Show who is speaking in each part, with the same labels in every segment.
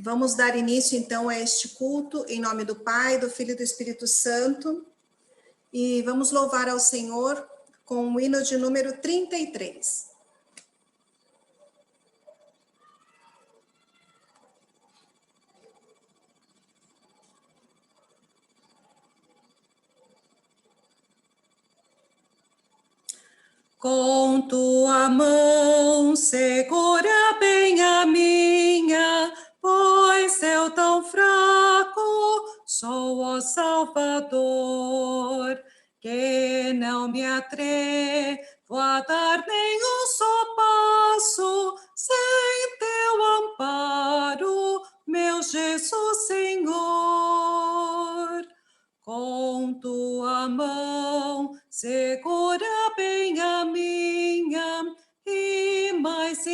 Speaker 1: Vamos dar início, então, a este culto, em nome do Pai, do Filho e do Espírito Santo, e vamos louvar ao Senhor com o hino de número 33. Com tua mão segura bem a minha, pois eu tão fraco sou, ó Salvador, que não me atrevo a dar nenhum só passo sem teu amparo, meu Jesus Senhor. Com tua mão segura bem a minha, e mais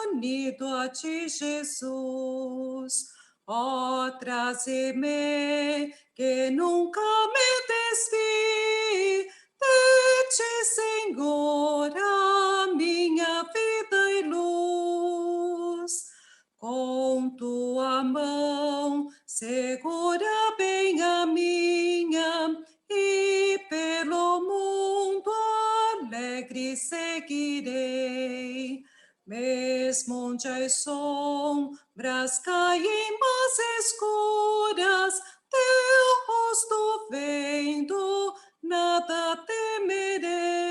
Speaker 1: unido a ti, Jesus. Ó, traze-me, que nunca me desvie de ti, Senhor, a minha vida e luz. Com tua mão segura bem a minha, e pelo mundo alegre seguirei. Mesmo onde as sombras caem mais escuras, teu rosto vendo, nada temerei.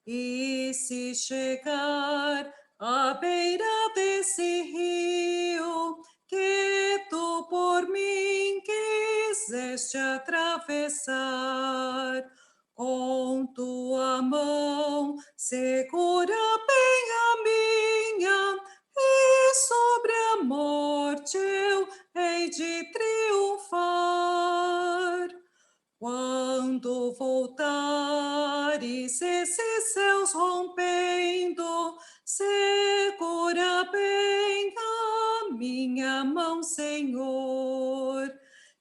Speaker 1: E se chegar à beira desse rio, que tu por mim quiseste atravessar, com tua mão segura bem a minha, e sobre a morte eu hei de triunfar. Quando voltares esses céus rompendo, segura bem a minha mão, Senhor.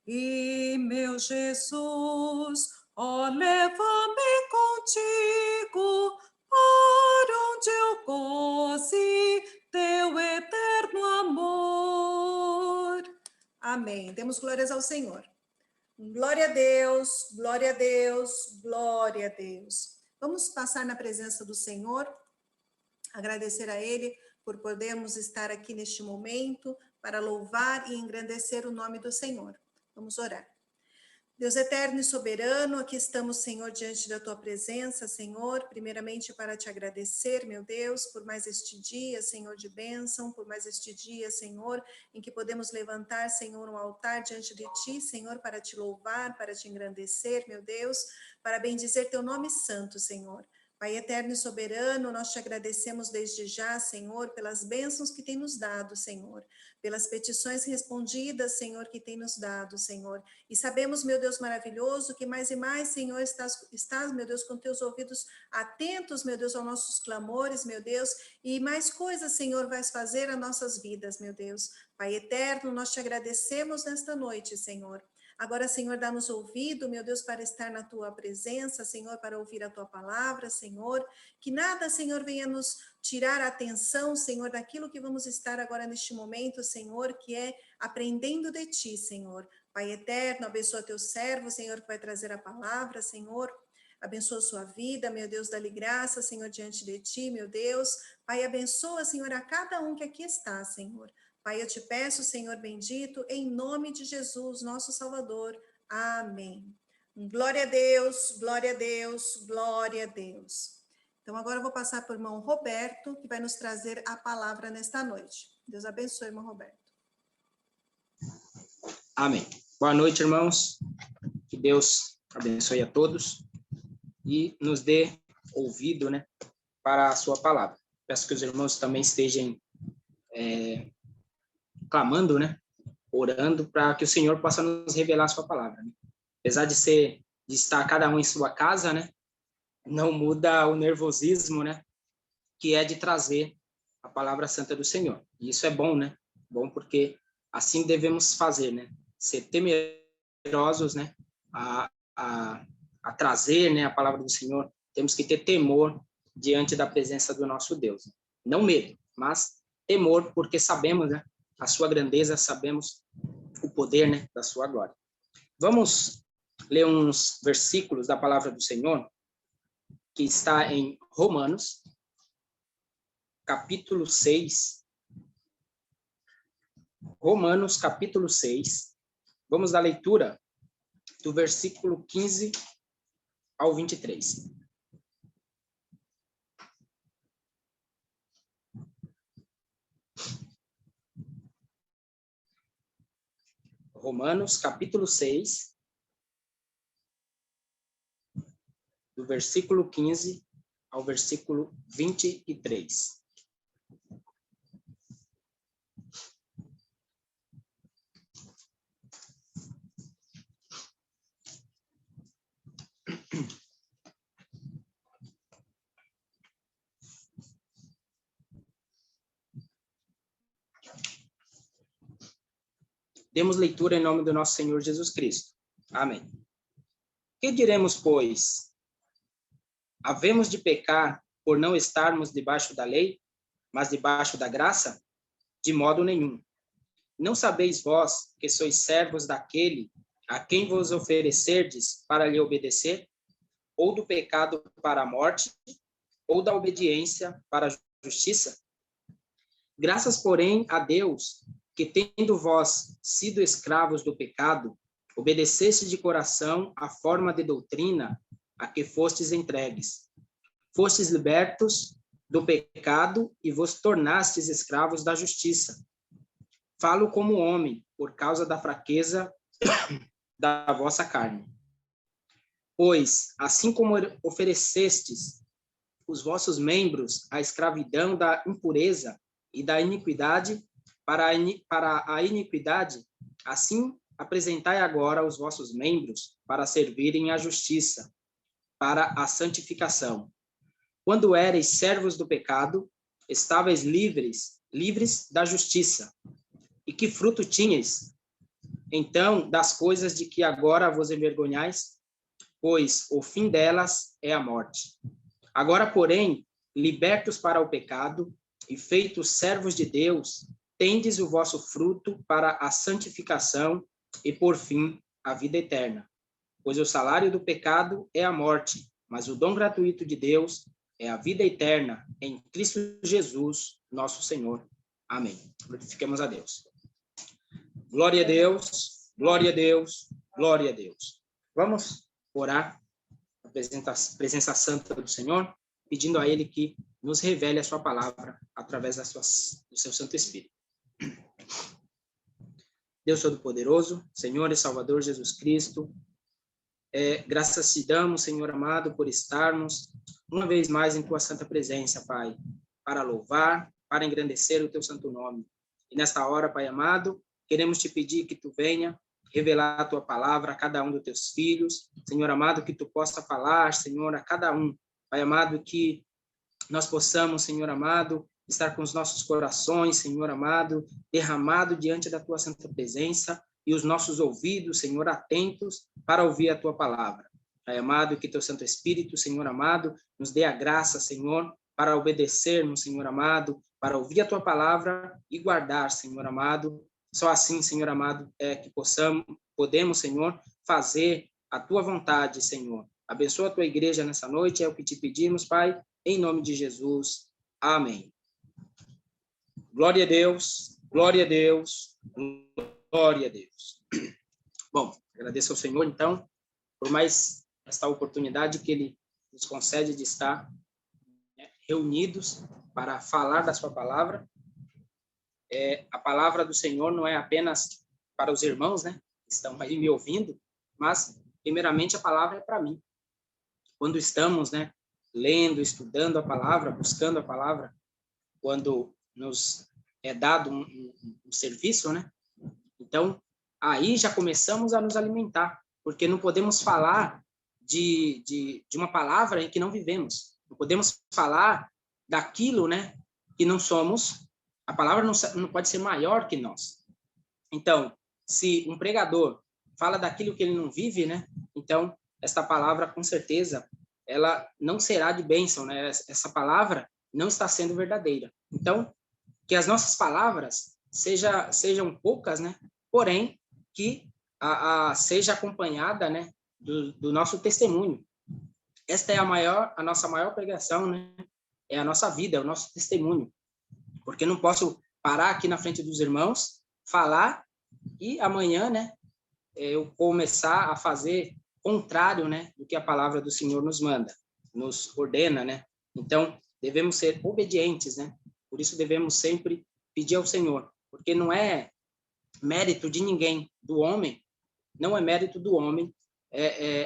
Speaker 1: E meu Jesus, ó, leva-me contigo, para onde eu goze teu eterno amor. Amém. Demos glórias ao Senhor. Glória a Deus, glória a Deus, glória a Deus. Vamos passar na presença do Senhor, agradecer a Ele por podermos estar aqui neste momento para louvar e engrandecer o nome do Senhor. Vamos orar. Deus eterno e soberano, aqui estamos, Senhor, diante da tua presença, Senhor, primeiramente para te agradecer, meu Deus, por mais este dia, Senhor, de bênção, por mais este dia, Senhor, em que podemos levantar, Senhor, um altar diante de ti, Senhor, para te louvar, para te engrandecer, meu Deus, para bendizer teu nome santo, Senhor. Pai eterno e soberano, nós te agradecemos desde já, Senhor, pelas bênçãos que tem nos dado, Senhor, pelas petições respondidas, Senhor, que tem nos dado, Senhor. E sabemos, meu Deus maravilhoso, que mais e mais, Senhor, estás, meu Deus, com teus ouvidos atentos, meu Deus, aos nossos clamores, meu Deus, e mais coisas, Senhor, vais fazer às nossas vidas, meu Deus. Pai eterno, nós te agradecemos nesta noite, Senhor. Agora, Senhor, dá-nos ouvido, meu Deus, para estar na tua presença, Senhor, para ouvir a tua palavra, Senhor. Que nada, Senhor, venha nos tirar a atenção, Senhor, daquilo que vamos estar agora neste momento, Senhor, que é aprendendo de ti, Senhor. Pai eterno, abençoa teu servo, Senhor, que vai trazer a palavra, Senhor. Abençoa sua vida, meu Deus, dá-lhe graça, Senhor, diante de ti, meu Deus. Pai, abençoa, Senhor, a cada um que aqui está, Senhor. Pai, eu te peço, Senhor bendito, em nome de Jesus, nosso Salvador. Amém. Glória a Deus, glória a Deus, glória a Deus. Então, agora eu vou passar para o irmão Roberto, que vai nos trazer a palavra nesta noite. Deus abençoe, irmão Roberto.
Speaker 2: Amém. Boa noite, irmãos. Que Deus abençoe a todos e nos dê ouvido, né, para a sua palavra. Peço que os irmãos também estejam clamando, né, orando para que o Senhor possa nos revelar a sua palavra, né? Apesar de estar cada um em sua casa, né, não muda o nervosismo, né, que é de trazer a palavra santa do Senhor. E isso é bom, né? Bom porque assim devemos fazer, né? Ser temerosos, né, a trazer, né, a palavra do Senhor. Temos que ter temor diante da presença do nosso Deus. Não medo, mas temor, porque sabemos, né, a sua grandeza, sabemos o poder, né, da sua glória. Vamos ler uns versículos da palavra do Senhor, que está em Romanos, capítulo 6. Romanos, capítulo 6. Vamos dar leitura do versículo 15 ao 23. Romanos, capítulo 6, do versículo 15 ao versículo 23. Demos leitura em nome do nosso Senhor Jesus Cristo. Amém. Que diremos, pois? Havemos de pecar por não estarmos debaixo da lei, mas debaixo da graça? De modo nenhum. Não sabeis vós que sois servos daquele a quem vos oferecerdes para lhe obedecer? Ou do pecado para a morte, ou da obediência para a justiça? Graças, porém, a Deus, que tendo vós sido escravos do pecado, obedeceste de coração à forma de doutrina a que fostes entregues. Fostes libertos do pecado e vos tornastes escravos da justiça. Falo como homem, por causa da fraqueza da vossa carne. Pois, assim como oferecestes os vossos membros à escravidão da impureza e da iniquidade, para a iniquidade, assim apresentai agora os vossos membros para servirem à justiça, para a santificação. Quando éreis servos do pecado, estáveis livres da justiça. E que fruto tinhais? Então, das coisas de que agora vos envergonhais? Pois o fim delas é a morte. Agora, porém, libertos para o pecado e feitos servos de Deus, tendes o vosso fruto para a santificação e, por fim, a vida eterna. Pois o salário do pecado é a morte, mas o dom gratuito de Deus é a vida eterna em Cristo Jesus, nosso Senhor. Amém. Glorifiquemos a Deus. Glória a Deus, glória a Deus, glória a Deus. Vamos orar a presença santa do Senhor, pedindo a Ele que nos revele a sua palavra através do seu Santo Espírito. Deus Todo-Poderoso, Senhor e Salvador Jesus Cristo, graças te damos, Senhor amado, por estarmos uma vez mais em tua santa presença, Pai, para louvar, para engrandecer o teu santo nome. E nesta hora, Pai amado, queremos te pedir que tu venha revelar a tua palavra a cada um dos teus filhos, Senhor amado, que tu possa falar, Senhor, a cada um, Pai amado, que nós possamos, Senhor amado, estar com os nossos corações, Senhor amado, derramado diante da tua santa presença e os nossos ouvidos, Senhor, atentos para ouvir a tua palavra. Pai amado, que teu Santo Espírito, Senhor amado, nos dê a graça, Senhor, para obedecermos, Senhor amado, para ouvir a tua palavra e guardar, Senhor amado. Só assim, Senhor amado, que podemos, Senhor, fazer a tua vontade, Senhor. Abençoa a tua igreja nessa noite, é o que te pedimos, Pai, em nome de Jesus. Amém. Glória a Deus, glória a Deus, glória a Deus. Bom, agradeço ao Senhor, então, por mais esta oportunidade que Ele nos concede de estar reunidos para falar da sua palavra. A palavra do Senhor não é apenas para os irmãos, né, que estão aí me ouvindo, mas, primeiramente, a palavra é para mim. Quando estamos, né, lendo, estudando a palavra, buscando a palavra, quando nos é dado um serviço, né? Então, aí já começamos a nos alimentar, porque não podemos falar de uma palavra em que não vivemos. Não podemos falar daquilo, né, que não somos. A palavra não pode ser maior que nós. Então, se um pregador fala daquilo que ele não vive, né? Então, esta palavra, com certeza, ela não será de bênção, né? Essa palavra não está sendo verdadeira. Então, que as nossas palavras sejam poucas, né? Porém, que seja acompanhada, né, do nosso testemunho. Esta é a nossa maior pregação, né? É a nossa vida, é o nosso testemunho. Porque não posso parar aqui na frente dos irmãos, falar e amanhã, né, eu começar a fazer contrário, né, do que a palavra do Senhor nos manda, nos ordena, né? Então, devemos ser obedientes, né? Por isso devemos sempre pedir ao Senhor, porque não é mérito de ninguém, do homem, não é mérito do homem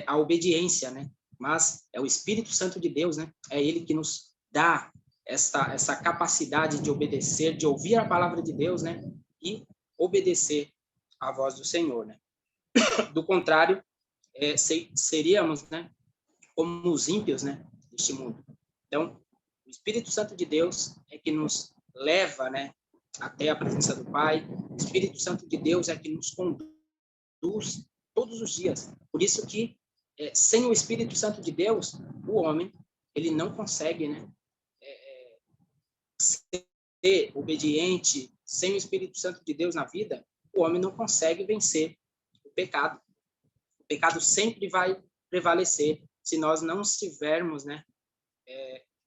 Speaker 2: a obediência, né? Mas é o Espírito Santo de Deus, né? É ele que nos dá essa capacidade de obedecer, de ouvir a palavra de Deus, né? E obedecer à voz do Senhor, né? Do contrário, seríamos, né, como os ímpios, né, deste mundo. Então, o Espírito Santo de Deus é que nos leva, né, até a presença do Pai. O Espírito Santo de Deus é que nos conduz todos os dias. Por isso que, sem o Espírito Santo de Deus, o homem, ele não consegue, né, ser obediente. Sem o Espírito Santo de Deus na vida, o homem não consegue vencer o pecado. O pecado sempre vai prevalecer se nós não estivermos, né,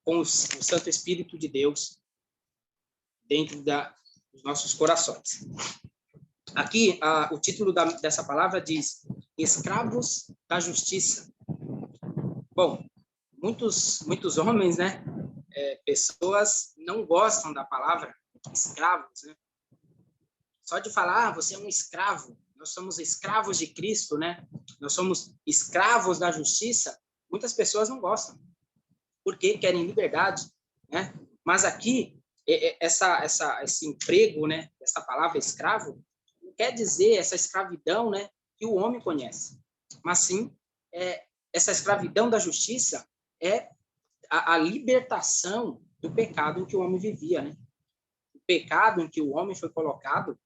Speaker 2: com o Santo Espírito de Deus dentro dos nossos corações. Aqui, o título dessa palavra diz: escravos da justiça. Bom, muitos homens, né, pessoas não gostam da palavra escravos, né? Só de falar, você é um escravo, nós somos escravos de Cristo, né? Nós somos escravos da justiça. Muitas pessoas não gostam, porque querem liberdade, né? Mas aqui, esse emprego, né, essa palavra escravo, não quer dizer essa escravidão, né, que o homem conhece, mas sim essa escravidão da justiça é a libertação do pecado em que o homem vivia, né? O pecado em que o homem foi colocado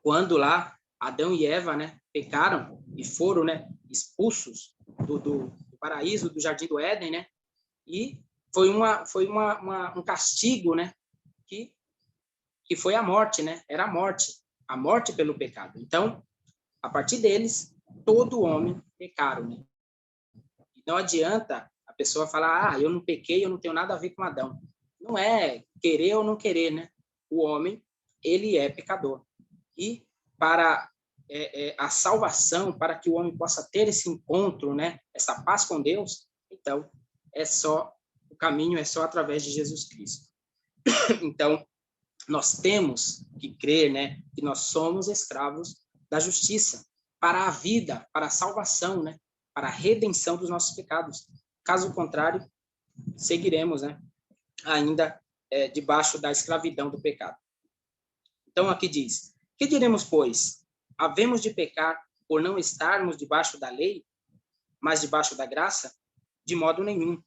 Speaker 2: quando lá Adão e Eva, né, pecaram e foram, né, expulsos do paraíso, do jardim do Éden, né? E foi um castigo, né, que foi a morte, né? Era a morte pelo pecado. Então, a partir deles, todo homem pecaram, né? Não adianta a pessoa falar, eu não pequei, eu não tenho nada a ver com Adão. Não é querer ou não querer, né? O homem, ele é pecador. E para a salvação, para que o homem possa ter esse encontro, né? Essa paz com Deus, então, o caminho é só através de Jesus Cristo. Então, nós temos que crer, né? Que nós somos escravos da justiça para a vida, para a salvação, né? Para a redenção dos nossos pecados. Caso contrário, seguiremos, né, ainda debaixo da escravidão do pecado. Então, aqui diz: que diremos, pois? Havemos de pecar por não estarmos debaixo da lei, mas debaixo da graça? De modo nenhum.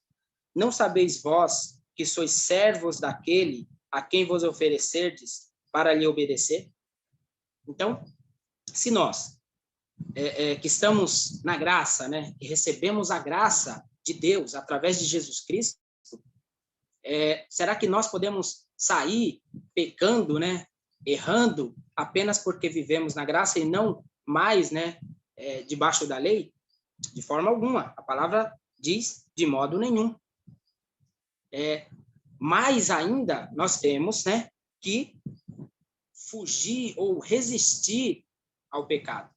Speaker 2: Não sabeis vós que sois servos daquele a quem vos oferecerdes para lhe obedecer? Então, se nós que estamos na graça, né, que recebemos a graça de Deus através de Jesus Cristo, será que nós podemos sair pecando, né, errando apenas porque vivemos na graça e não mais, né, debaixo da lei? De forma alguma. A palavra diz de modo nenhum. Mais ainda, nós temos, né, que fugir ou resistir ao pecado.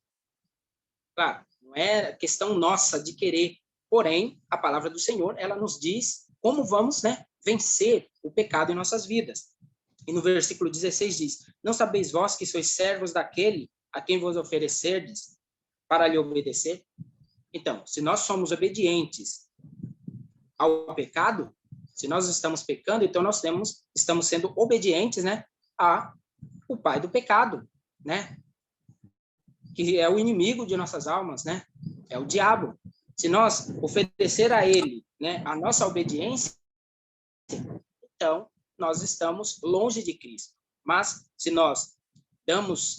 Speaker 2: Claro, não é questão nossa de querer, porém, a palavra do Senhor, ela nos diz como vamos, né, vencer o pecado em nossas vidas. E no versículo 16 diz: não sabeis vós que sois servos daquele a quem vos oferecerdes para lhe obedecer? Então, se nós somos obedientes ao pecado, se nós estamos pecando, então nós estamos sendo obedientes, né, ao pai do pecado, né? Que é o inimigo de nossas almas, né? É o diabo. Se nós oferecer a ele, né, a nossa obediência, então nós estamos longe de Cristo. Mas se nós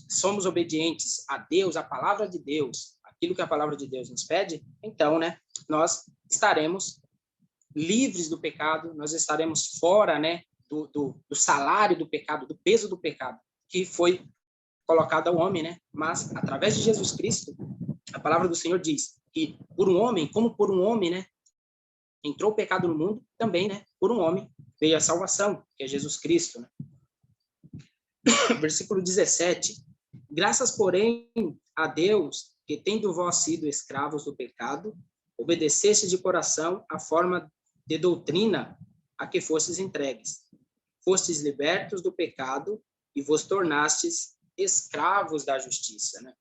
Speaker 2: somos obedientes a Deus, a palavra de Deus, aquilo que a palavra de Deus nos pede, então, né, nós estaremos livres do pecado, nós estaremos fora, né, do salário do pecado, do peso do pecado, que foi colocado ao homem, né? Mas, através de Jesus Cristo, a palavra do Senhor diz que por um homem, como por um homem, né? Entrou o pecado no mundo, também, né? Por um homem veio a salvação, que é Jesus Cristo, né? Versículo 17. Graças, porém, a Deus, que tendo vós sido escravos do pecado, obedeceste de coração a forma de doutrina a que fostes entregues. Fostes libertos do pecado e vos tornastes escravos da justiça, né?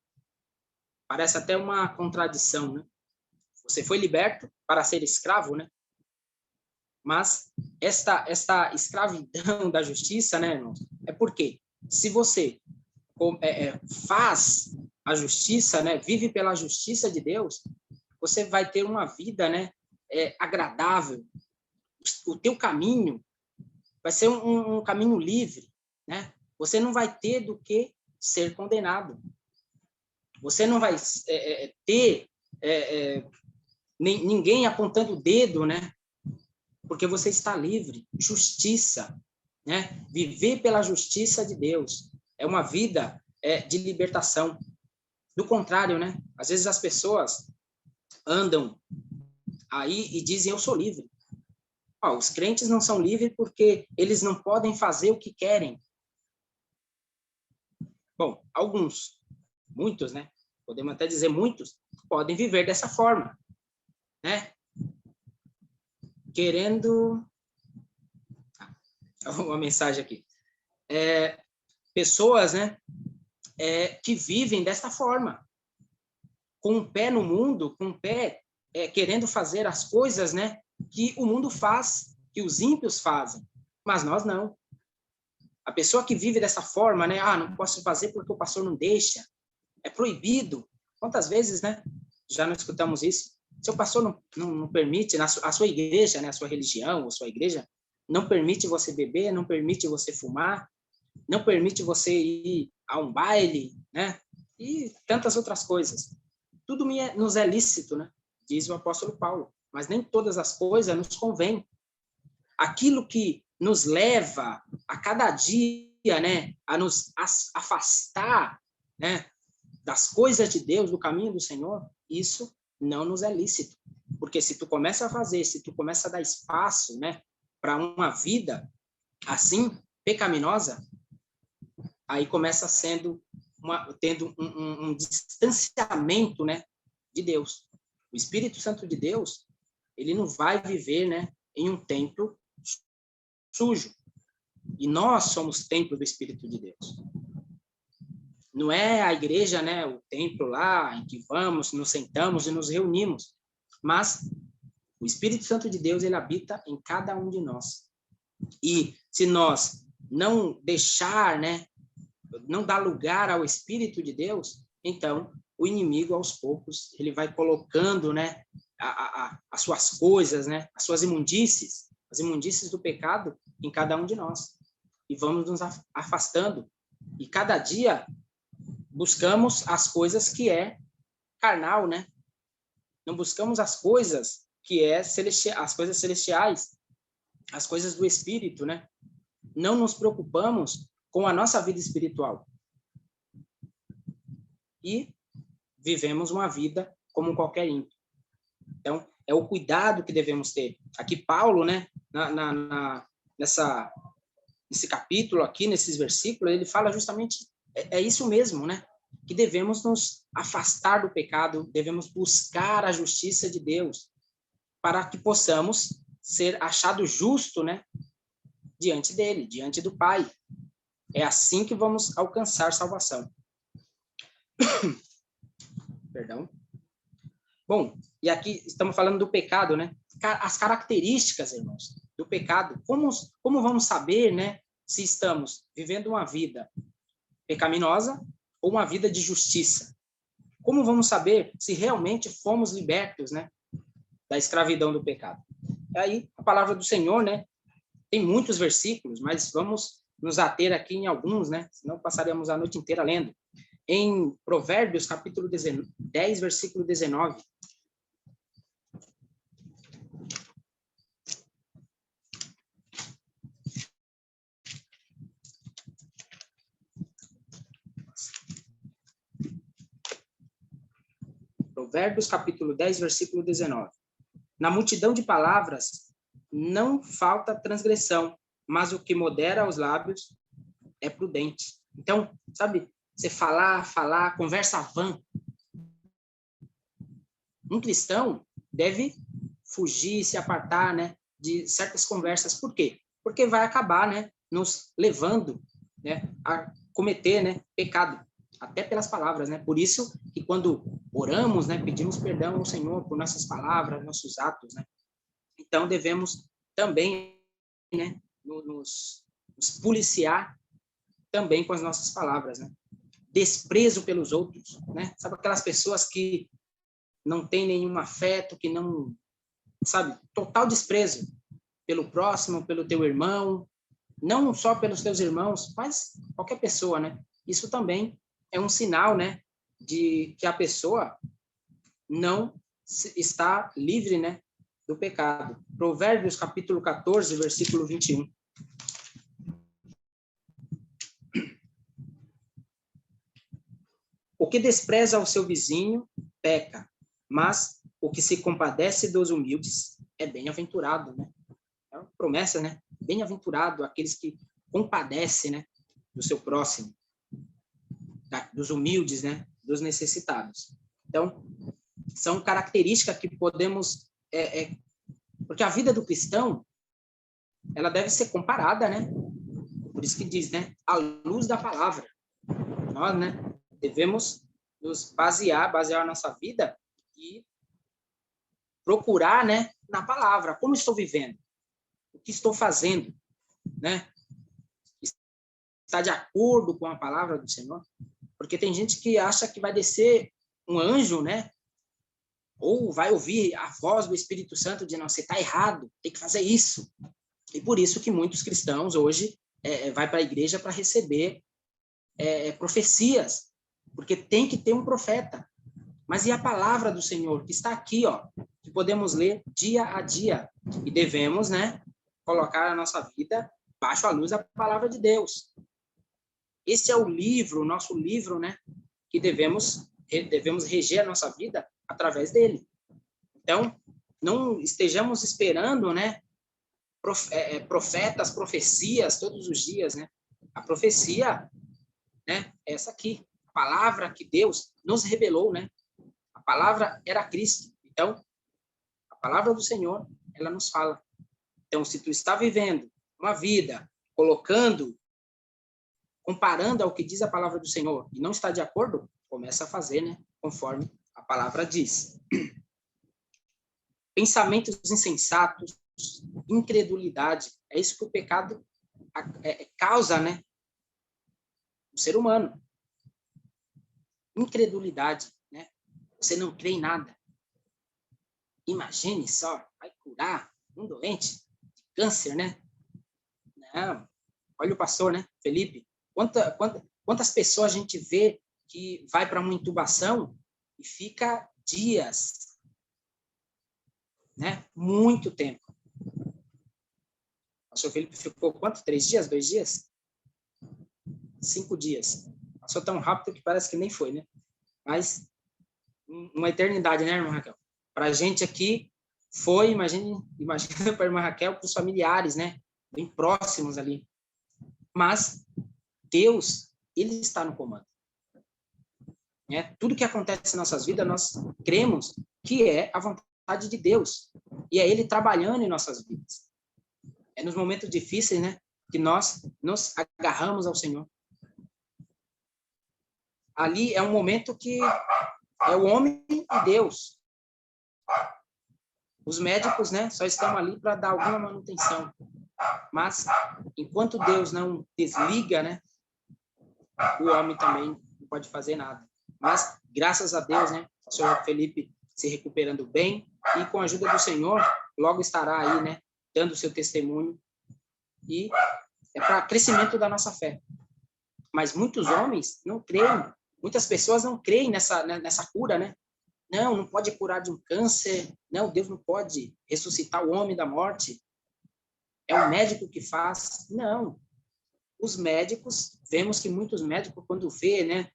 Speaker 2: Parece até uma contradição, né? Você foi liberto para ser escravo, né? Mas esta escravidão da justiça, né, irmãos? É porque se você faz a justiça, né, vive pela justiça de Deus, você vai ter uma vida, né, agradável. O teu caminho vai ser um caminho livre, né? Você não vai ter do que ser condenado. Você não vai ter ninguém apontando o dedo, né? Porque você está livre. Justiça, né? Viver pela justiça de Deus é uma vida de libertação. Do contrário, né? Às vezes as pessoas andam aí e dizem, eu sou livre. Os crentes não são livres porque eles não podem fazer o que querem. Bom, alguns, muitos, né? Podemos até dizer muitos, podem viver dessa forma, né? Querendo... uma mensagem aqui. Pessoas, né? Que vivem desta forma, com um pé no mundo, com um pé querendo fazer as coisas, né? Que o mundo faz, que os ímpios fazem, mas nós não. A pessoa que vive dessa forma, né? Não posso fazer porque o pastor não deixa, é proibido. Quantas vezes, né? Já não escutamos isso? Seu pastor não permite, a sua igreja, né? A sua religião, a sua igreja, não permite você beber, não permite você fumar, não permite você ir a um baile, né? E tantas outras coisas. Tudo nos é lícito, né? Diz o apóstolo Paulo. Mas nem todas as coisas nos convêm. Aquilo que nos leva a cada dia, né, a nos afastar, né, das coisas de Deus, do caminho do Senhor, isso não nos é lícito. Porque se tu começa a fazer, se tu começa a dar espaço, né, para uma vida assim, pecaminosa, aí começa tendo um distanciamento, né, de Deus. O Espírito Santo de Deus, ele não vai viver, né, em um templo sujo. E nós somos templo do Espírito de Deus. Não é a igreja, né, o templo lá em que vamos, nos sentamos e nos reunimos, mas o Espírito Santo de Deus, ele habita em cada um de nós. E se nós não deixar, né, não dar lugar ao Espírito de Deus, então o inimigo, aos poucos, ele vai colocando, né, as suas coisas, né, as suas imundícies, as imundícies do pecado em cada um de nós. E vamos nos afastando. E cada dia buscamos as coisas que é carnal, né? Não buscamos as coisas que é as coisas celestiais, as coisas do Espírito, né? Não nos preocupamos com a nossa vida espiritual. E vivemos uma vida como qualquer ímpio. Então, é o cuidado que devemos ter. Aqui Paulo, né, nesse capítulo aqui, nesses versículos, ele fala justamente, é isso mesmo, né? Que devemos nos afastar do pecado, devemos buscar a justiça de Deus, para que possamos ser achados justos, né? Diante dele, diante do Pai. É assim que vamos alcançar salvação. Perdão. Bom, e aqui estamos falando do pecado, né? As características, irmãos, do pecado. Como vamos saber, né, se estamos vivendo uma vida pecaminosa ou uma vida de justiça? Como vamos saber se realmente fomos libertos, né, da escravidão do pecado? E aí, a palavra do Senhor, né, tem muitos versículos, mas vamos nos ater aqui em alguns, né? Senão passaremos a noite inteira lendo. Em Provérbios, capítulo 10, versículo 19. Provérbios, capítulo 10, versículo 19. Na multidão de palavras não falta transgressão, mas o que modera os lábios é prudente. Então, sabe, você falar, conversa vã. Um cristão deve fugir, se apartar, né, de certas conversas. Por quê? Porque vai acabar, né, nos levando, né, a cometer, né, pecado, até pelas palavras, né? Por isso que quando oramos, né, pedimos perdão ao Senhor por nossas palavras, nossos atos, né? Então devemos também, né, nos policiar também com as nossas palavras, né? Desprezo pelos outros, né? Sabe aquelas pessoas que não têm nenhum afeto, que não, sabe, total desprezo pelo próximo, pelo teu irmão, não só pelos teus irmãos, mas qualquer pessoa, né? Isso também é um sinal, né, de que a pessoa não está livre, né, do pecado. Provérbios, capítulo 14, versículo 21. O que despreza o seu vizinho, peca, mas o que se compadece dos humildes é bem-aventurado, né? É uma promessa, né? Bem-aventurado aqueles que compadecem, né, do seu próximo, dos humildes, né, dos necessitados. Então, são características que podemos... porque a vida do cristão, ela deve ser comparada, né? Por isso que diz, né? À luz da palavra. Nós, né, devemos nos basear a nossa vida e procurar, né, na palavra. Como estou vivendo? O que estou fazendo? Né? Está de acordo com a palavra do Senhor? Porque tem gente que acha que vai descer um anjo, né? Ou vai ouvir a voz do Espírito Santo dizendo, não, você está errado, tem que fazer isso. E por isso que muitos cristãos hoje vai para a igreja para receber profecias, porque tem que ter um profeta. Mas e a palavra do Senhor, que está aqui, ó, que podemos ler dia a dia, e devemos, né, colocar a nossa vida baixo a luz da palavra de Deus. Esse é o livro, o nosso livro, né, que devemos reger a nossa vida através dele. Então, não estejamos esperando, né, profetas, profecias todos os dias, né? A profecia, né, é essa aqui, a palavra que Deus nos revelou, né? A palavra era Cristo. Então, a palavra do Senhor, ela nos fala. Então, se tu está vivendo uma vida comparando ao que diz a palavra do Senhor e não está de acordo, começa a fazer, né, conforme a palavra diz. Pensamentos insensatos, incredulidade, é isso que o pecado causa, né, no ser humano. Incredulidade, né? Você não crê em nada. Imagine só, vai curar um doente de câncer, né? Não. Olha o pastor, né, Felipe? Quantas pessoas a gente vê que vai para uma intubação e fica dias, né? Muito tempo. O pastor Felipe ficou quanto? 3 dias? 2 dias? 5 dias. Passou tão rápido que parece que nem foi, né? Mas uma eternidade, né, irmã Raquel? Para a gente aqui foi, imagina para a irmã Raquel, para os familiares, né? Bem próximos ali. Mas Deus, ele está no comando. Né? Tudo que acontece em nossas vidas, nós cremos que é a vontade de Deus. E é ele trabalhando em nossas vidas. É nos momentos difíceis, né, que nós nos agarramos ao Senhor. Ali é um momento que é o homem e Deus. Os médicos, né, só estão ali para dar alguma manutenção. Mas, enquanto Deus não desliga, né, o homem também não pode fazer nada. Mas, graças a Deus, né, o senhor Felipe se recuperando bem e com a ajuda do Senhor, logo estará aí, né, dando o seu testemunho. E é para crescimento da nossa fé. Mas muitos homens não creem, muitas pessoas não creem nessa cura, né? Não pode curar de um câncer, não, Deus não pode ressuscitar o homem da morte. É o médico que faz. Não. Os médicos, vemos que muitos médicos, quando vê, né,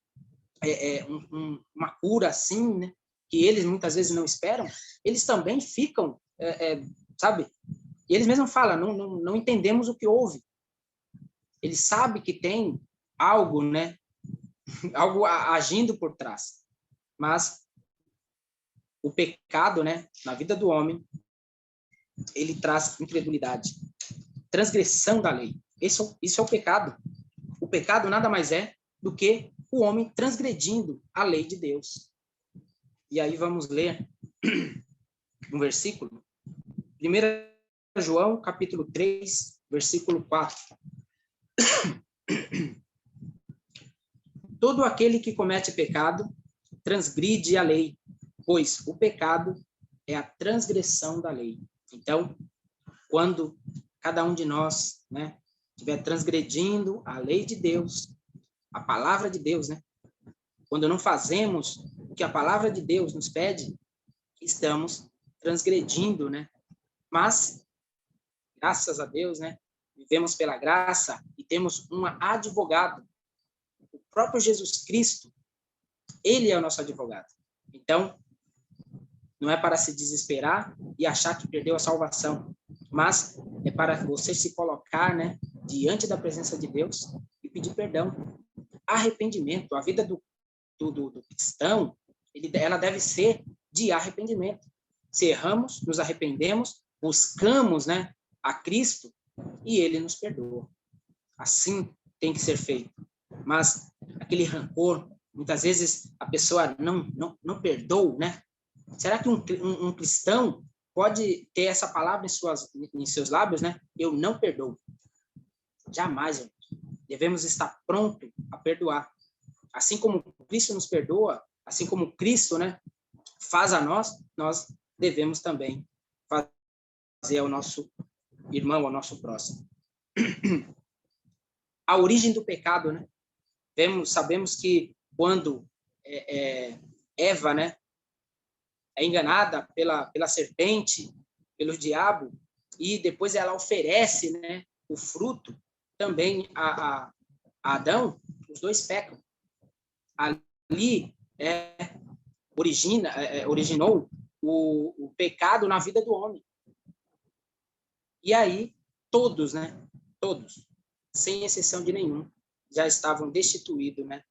Speaker 2: uma cura assim, né, que eles muitas vezes não esperam, eles também ficam, sabe? E eles mesmos falam, não entendemos o que houve. Ele sabe que tem algo, né? Algo agindo por trás. Mas o pecado, né? Na vida do homem, ele traz incredulidade, transgressão da lei. Isso é o pecado. O pecado nada mais é do que o homem transgredindo a lei de Deus. E aí vamos ler um versículo. 1 João, capítulo 3, versículo 4. Todo aquele que comete pecado transgride a lei, pois o pecado é a transgressão da lei. Então, quando cada um de nós, né, estiver transgredindo a lei de Deus, a palavra de Deus, né? Quando não fazemos o que a palavra de Deus nos pede, estamos transgredindo, né? Mas, graças a Deus, né? Vivemos pela graça e temos um advogado, o próprio Jesus Cristo. Ele é o nosso advogado. Então, não é para se desesperar e achar que perdeu a salvação, mas é para você se colocar, né, diante da presença de Deus e pedir perdão. Arrependimento. A vida do cristão, ela deve ser de arrependimento. Se erramos, nos arrependemos, buscamos, né, a Cristo e Ele nos perdoa. Assim tem que ser feito. Mas aquele rancor, muitas vezes a pessoa não perdoa, né? Será que um cristão pode ter essa palavra em seus lábios, né? Eu não perdoo. Jamais, irmãos. Devemos estar pronto a perdoar. Assim como Cristo nos perdoa, assim como Cristo, né, faz a nós devemos também fazer ao nosso irmão, ao nosso próximo. A origem do pecado, né? Sabemos que quando Eva, né, é enganada pela serpente, pelo diabo, e depois ela oferece, né, o fruto também a Adão, os dois pecam. Ali originou o pecado na vida do homem. E aí, todos, né, todos, sem exceção de nenhum, já estavam destituídos, né,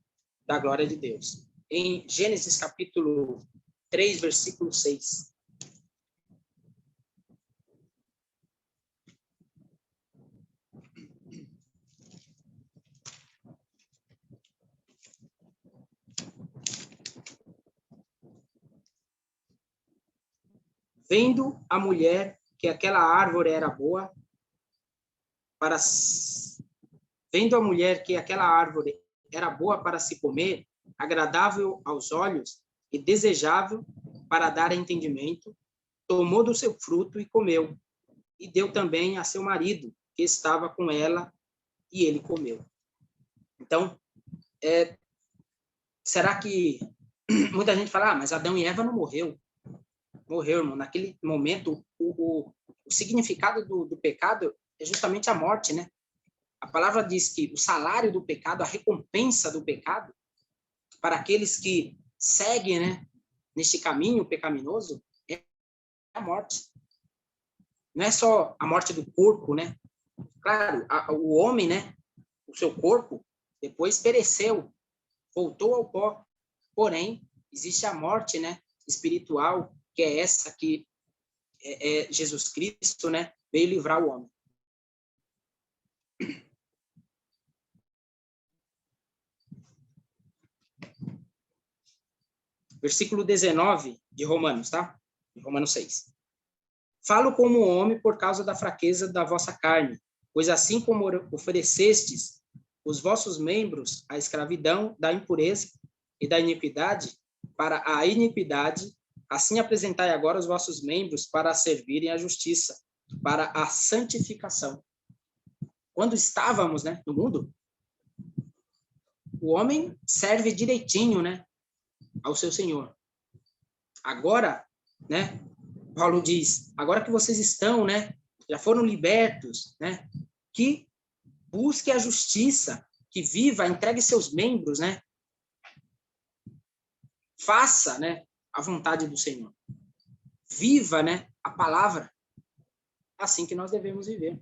Speaker 2: da glória de Deus. Em Gênesis capítulo 3, versículo 6. Vendo a mulher que aquela árvore era boa para se comer, agradável aos olhos e desejável para dar entendimento, tomou do seu fruto e comeu, e deu também a seu marido, que estava com ela, e ele comeu. Então, será que muita gente fala, mas Adão e Eva não morreu, irmão. Naquele momento, o significado do pecado é justamente a morte, né? A palavra diz que o salário do pecado, a recompensa do pecado, para aqueles que seguem, né, neste caminho pecaminoso, é a morte. Não é só a morte do corpo, né? Claro, o homem, né, o seu corpo, depois pereceu, voltou ao pó. Porém, existe a morte, né, espiritual, que é essa que Jesus Cristo, né, veio livrar o homem. Versículo 19 de Romanos, tá? De Romanos 6. Falo como homem por causa da fraqueza da vossa carne, pois assim como oferecestes os vossos membros à escravidão da impureza e da iniquidade para a iniquidade, assim apresentai agora os vossos membros para servirem à justiça, para a santificação. Quando estávamos, né, no mundo, o homem serve direitinho, né, ao seu Senhor. Agora, né, Paulo diz, agora que vocês estão, né, já foram libertos, né, que busque a justiça, que viva, entregue seus membros, né, faça, né, a vontade do Senhor. Viva, né, a palavra. É assim que nós devemos viver.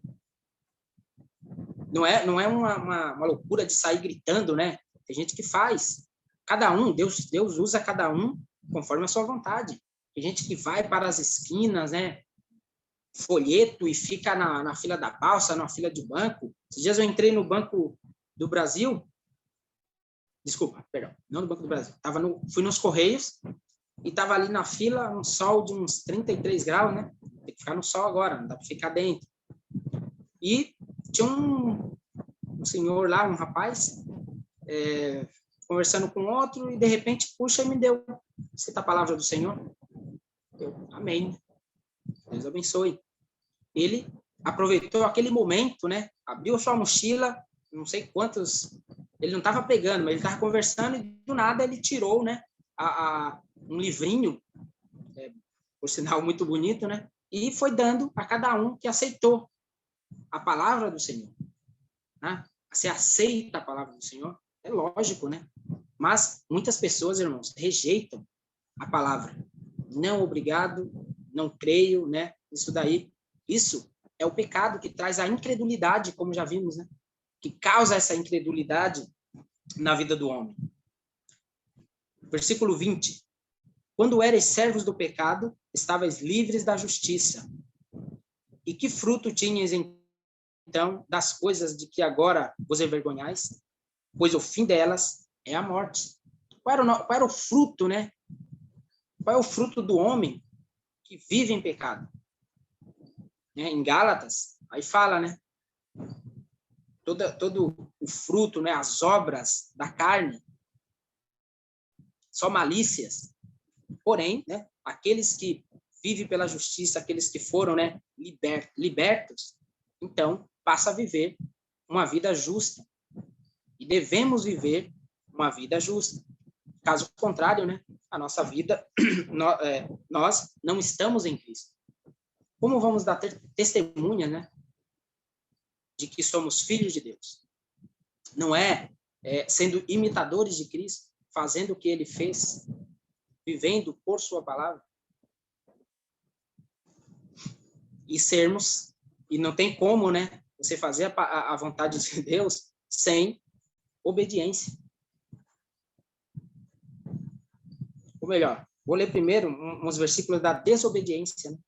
Speaker 2: Não é uma loucura de sair gritando, né? Tem gente que faz. Cada um, Deus usa cada um conforme a sua vontade. Tem gente que vai para as esquinas, né? Folheto e fica na fila da balsa, na fila de banco. Esses dias eu entrei no Banco do Brasil. Desculpa, perdão. Não no Banco do Brasil. Fui nos Correios e estava ali na fila, um sol de uns 33 graus, né? Tem que ficar no sol agora, não dá para ficar dentro. E tinha um senhor lá, um rapaz, conversando com outro, e de repente, puxa, e me deu. Cita a palavra do Senhor. Eu, amém. Deus abençoe. Ele aproveitou aquele momento, né? Abriu sua mochila, não sei quantos, ele não estava pegando, mas ele estava conversando e do nada ele tirou, né? Um livrinho, por sinal muito bonito, né? E foi dando a cada um que aceitou a palavra do Senhor. Né? Você aceita a palavra do Senhor? É lógico, né? Mas muitas pessoas, irmãos, rejeitam a palavra. Não, obrigado, não creio, né? Isso é o pecado que traz a incredulidade, como já vimos, né? Que causa essa incredulidade na vida do homem. Versículo 20. Quando erais servos do pecado, estavais livres da justiça. E que fruto tinhas então das coisas de que agora vos envergonhais? Pois o fim delas é a morte. Qual era o fruto, né? Qual é o fruto do homem que vive em pecado? Em Gálatas, aí fala, né? Todo o fruto, né? As obras da carne, só malícias. Porém, né? Aqueles que vivem pela justiça, aqueles que foram, né? Libertos, então passa a viver uma vida justa. E devemos viver uma vida justa. Caso contrário, né? A nossa vida, nós não estamos em Cristo. Como vamos dar testemunha, né? De que somos filhos de Deus? Não sendo imitadores de Cristo, fazendo o que Ele fez, vivendo por sua palavra. E não tem como, né? Você fazer a vontade de Deus sem obediência. Ou melhor, vou ler primeiro uns versículos da desobediência, né?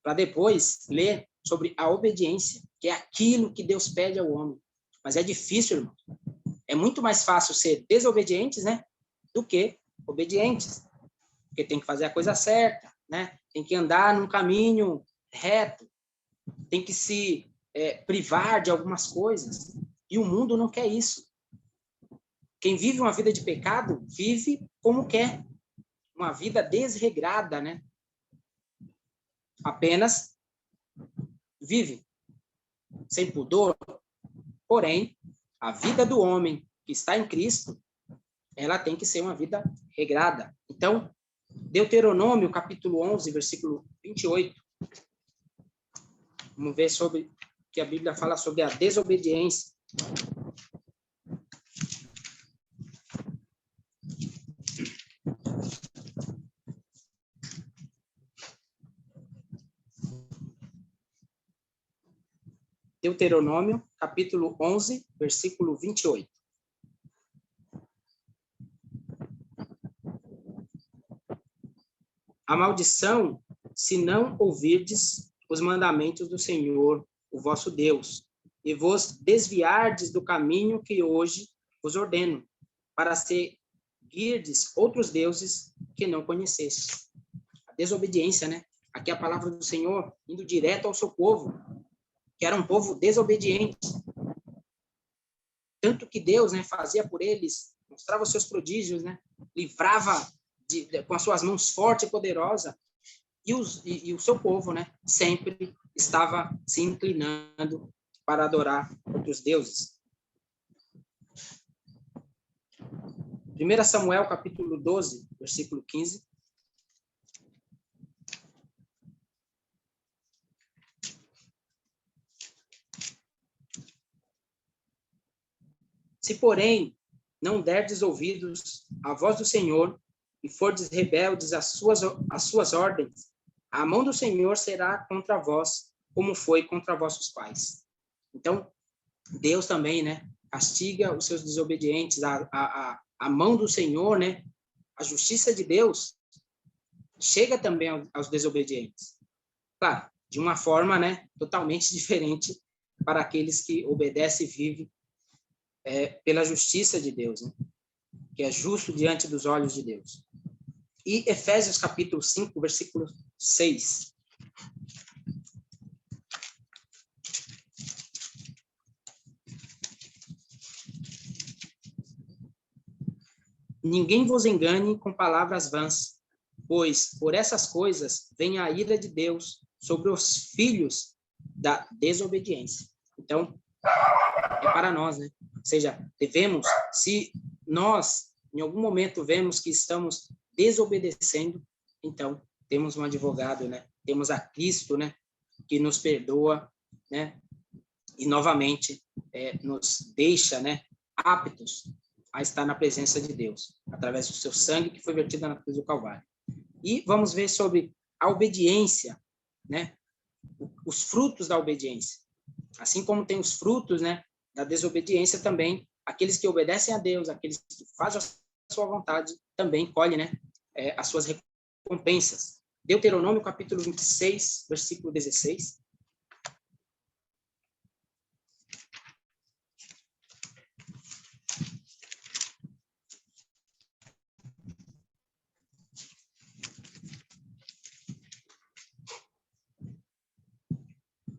Speaker 2: Para depois ler sobre a obediência, que é aquilo que Deus pede ao homem. Mas é difícil, irmão. É muito mais fácil ser desobedientes, né, do que obedientes. Porque tem que fazer a coisa certa, né? Tem que andar num caminho reto. Tem que se privar de algumas coisas. E o mundo não quer isso. Quem vive uma vida de pecado, vive como quer. Uma vida desregrada, né? Apenas vive sem pudor. Porém, a vida do homem que está em Cristo, ela tem que ser uma vida regrada. Então, Deuteronômio, capítulo 11, versículo 28. Vamos ver sobre que a Bíblia fala sobre a desobediência. Deuteronômio, capítulo 11, versículo 28. A maldição, se não ouvirdes os mandamentos do Senhor, o vosso Deus, e vos desviardes do caminho que hoje vos ordeno, para seguirdes outros deuses que não conhecestes. A desobediência, né? Aqui a palavra do Senhor indo direto ao seu povo, que era um povo desobediente. Tanto que Deus, né, fazia por eles, mostrava os seus prodígios, né? Livrava com as suas mãos forte e poderosa. E o seu povo, né, sempre estava se inclinando para adorar outros deuses. 1 Samuel, capítulo 12, versículo 15. Se, porém, não derdes ouvidos à voz do Senhor, e fordes rebeldes às suas ordens, a mão do Senhor será contra vós, como foi contra vossos pais. Então, Deus também, né, castiga os seus desobedientes, a mão do Senhor, né, a justiça de Deus chega também aos desobedientes. Claro, de uma forma, né, totalmente diferente para aqueles que obedecem e vivem pela justiça de Deus, né, que é justo diante dos olhos de Deus. E Efésios capítulo 5, versículo 6. Ninguém vos engane com palavras vãs, pois por essas coisas vem a ira de Deus sobre os filhos da desobediência. Então, é para nós, né? Ou seja, devemos, se nós em algum momento vemos que estamos desobedecendo, então temos um advogado, né? Temos a Cristo, né? Que nos perdoa, né? E novamente nos deixa, né? Aptos a estar na presença de Deus, através do seu sangue que foi vertido na cruz do Calvário. E vamos ver sobre a obediência, né? Os frutos da obediência. Assim como tem os frutos, né, da desobediência também, aqueles que obedecem a Deus, aqueles que fazem a sua vontade, também colhem, né, as suas recompensas. Deuteronômio, capítulo 26, versículo 16.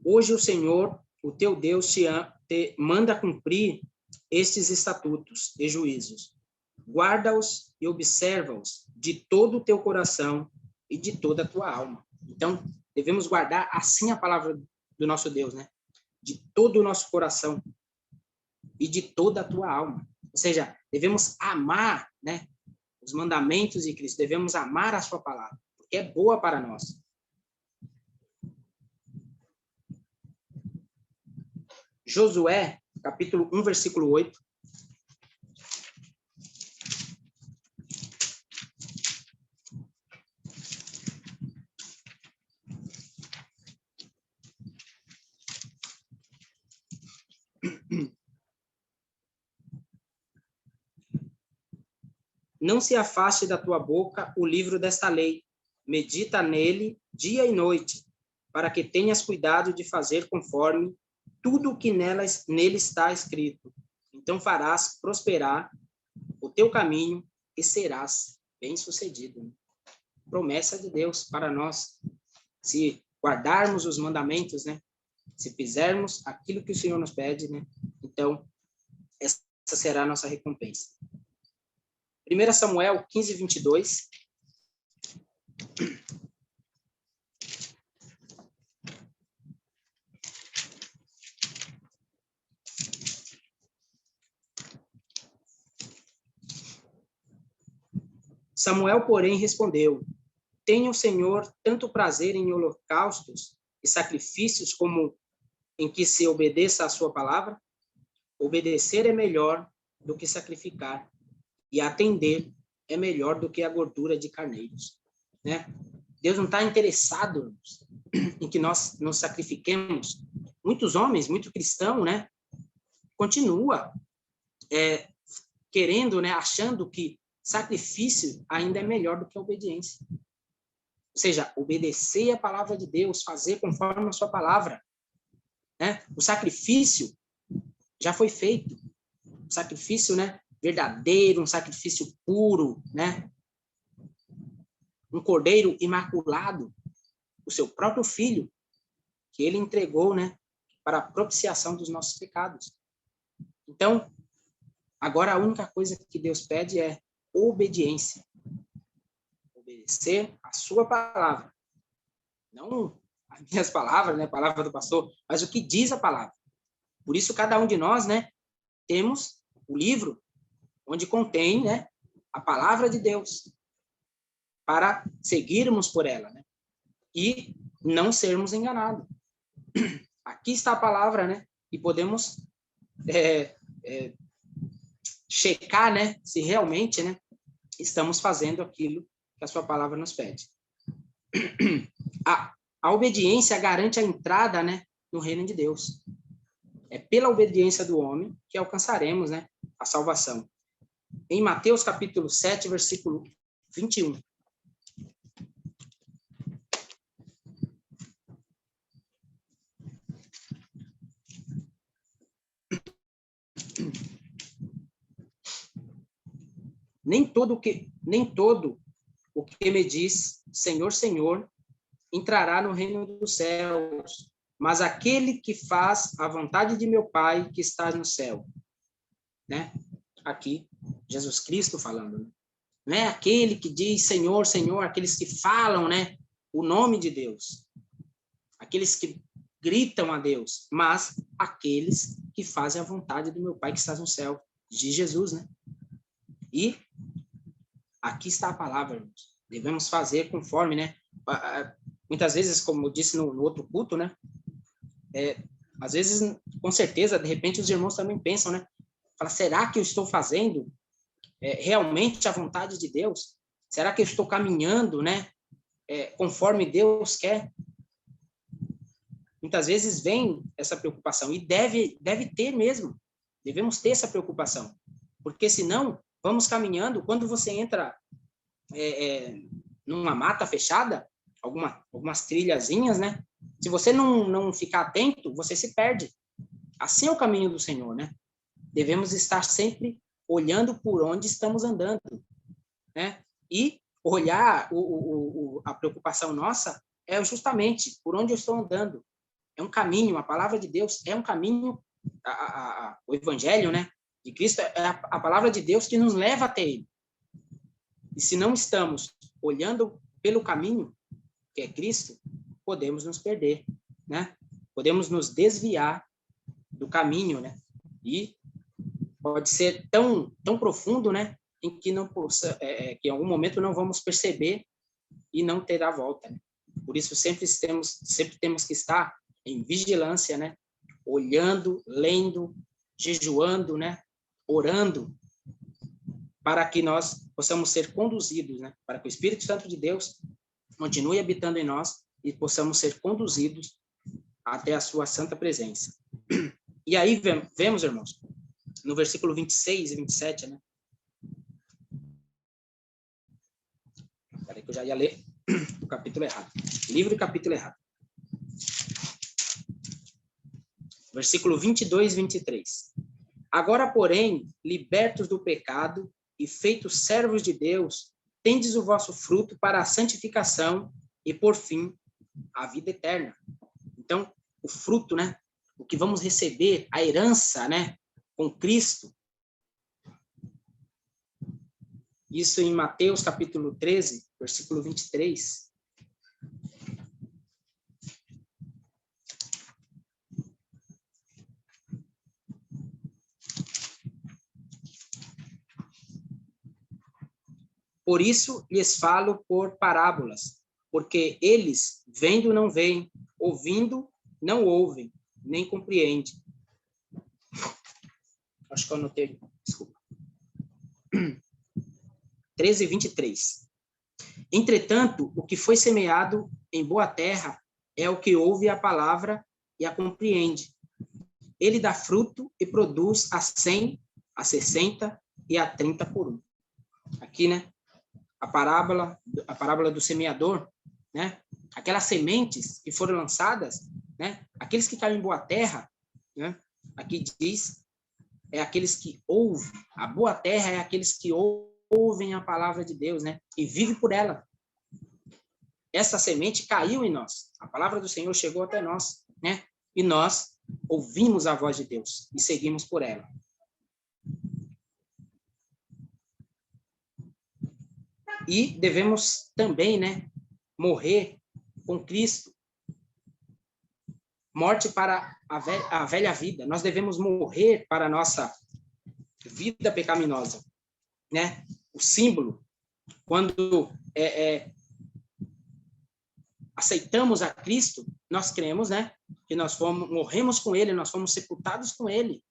Speaker 2: Hoje o Senhor, o teu Deus, te manda cumprir estes estatutos e juízos. Guarda-os e observa-os de todo o teu coração e de toda a tua alma. Então, devemos guardar assim a palavra do nosso Deus, né? De todo o nosso coração e de toda a tua alma. Ou seja, devemos amar, né, os mandamentos de Cristo, devemos amar a sua palavra, porque é boa para nós. Josué, capítulo 1, versículo 8. Não se afaste da tua boca o livro desta lei. Medita nele dia e noite, para que tenhas cuidado de fazer conforme tudo o que nele está escrito. Então farás prosperar o teu caminho e serás bem-sucedido. Promessa de Deus para nós. Se guardarmos os mandamentos, né? Se fizermos aquilo que o Senhor nos pede, né? Então, essa será a nossa recompensa. 1 Samuel 15, 22. Samuel, porém, respondeu: tem o Senhor tanto prazer em holocaustos e sacrifícios como em que se obedeça à sua palavra? Obedecer é melhor do que sacrificar, e atender é melhor do que a gordura de carneiros, né? Deus não está interessado em que nós nos sacrifiquemos. Muitos homens, muito cristão, né, continua querendo, né, achando que sacrifício ainda é melhor do que a obediência. Ou seja, obedecer a palavra de Deus, fazer conforme a sua palavra, né? O sacrifício já foi feito. O sacrifício, né, verdadeiro, um sacrifício puro, né? Um cordeiro imaculado, o seu próprio filho, que ele entregou, né, para a propiciação dos nossos pecados. Então, agora a única coisa que Deus pede é obediência. Obedecer a sua palavra. Não as minhas palavras, né, a palavra do pastor, mas o que diz a palavra. Por isso, cada um de nós, né, temos o livro onde contém, né, a palavra de Deus, para seguirmos por ela, né, e não sermos enganados. Aqui está a palavra, né, e podemos checar, né, se realmente, né, estamos fazendo aquilo que a sua palavra nos pede. A obediência garante a entrada, né, no reino de Deus. É pela obediência do homem que alcançaremos, né, a salvação. Em Mateus capítulo 7, versículo 21. Nem todo o que me diz, Senhor, Senhor, entrará no reino dos céus, mas aquele que faz a vontade de meu Pai que está no céu. Né? Aqui, Jesus Cristo falando. Né? Não é aquele que diz Senhor, Senhor, aqueles que falam, né, o nome de Deus. Aqueles que gritam a Deus, mas aqueles que fazem a vontade do meu Pai que está no céu, de Jesus, né? E aqui está a palavra, irmãos. Devemos fazer conforme, né? Muitas vezes, como eu disse no outro culto, né? Às vezes, com certeza, de repente, os irmãos também pensam, né? Fala, será que eu estou fazendo realmente a vontade de Deus? Será que eu estou caminhando, né? Conforme Deus quer? Muitas vezes vem essa preocupação, e deve ter mesmo. Devemos ter essa preocupação. Porque senão, vamos caminhando, quando você entra numa mata fechada, algumas trilhazinhas, né? Se você não ficar atento, você se perde. Assim é o caminho do Senhor, né? Devemos estar sempre olhando por onde estamos andando, né? E olhar, a preocupação nossa é justamente por onde eu estou andando. É um caminho, a palavra de Deus é um caminho, o evangelho, né, de Cristo é a palavra de Deus que nos leva até ele. E se não estamos olhando pelo caminho, que é Cristo, podemos nos perder, né? Podemos nos desviar do caminho, né? E pode ser tão profundo, né, em que que em algum momento não vamos perceber e não terá volta, né? Por isso sempre temos que estar em vigilância, né? Olhando, lendo, jejuando, né? Orando, para que nós possamos ser conduzidos, né? Para que o Espírito Santo de Deus continue habitando em nós e possamos ser conduzidos até a sua santa presença. E aí vemos, irmãos, no versículo 26 e 27, né? Peraí que eu já ia ler o capítulo errado. Livro e capítulo errado. Versículo 22 e 23. Agora, porém, libertos do pecado e feitos servos de Deus, tendes o vosso fruto para a santificação e, por fim, a vida eterna. Então, o fruto, né? O que vamos receber, a herança, né? Com Cristo. Isso em Mateus, capítulo 13, versículo 23. Por isso lhes falo por parábolas, porque eles, vendo, não veem, ouvindo, não ouvem, nem compreendem. Acho que eu anotei, desculpa. 13, 23. Entretanto, o que foi semeado em boa terra é o que ouve a palavra e a compreende. Ele dá fruto e produz a 100, a 60 e a 30 por um. Aqui, né? A parábola do semeador, né? Aquelas sementes que foram lançadas, né? Aqueles que caem em boa terra, né? Aqui diz, é aqueles que ouvem. A boa terra é aqueles que ouvem a palavra de Deus, né? E vivem por ela. Essa semente caiu em nós. A palavra do Senhor chegou até nós, né? E nós ouvimos a voz de Deus e seguimos por ela. E devemos também, né, morrer com Cristo. Morte para a velha vida. Nós devemos morrer para a nossa vida pecaminosa, né? O símbolo, quando aceitamos a Cristo, nós cremos, né, que nós morremos com Ele, nós fomos sepultados com Ele,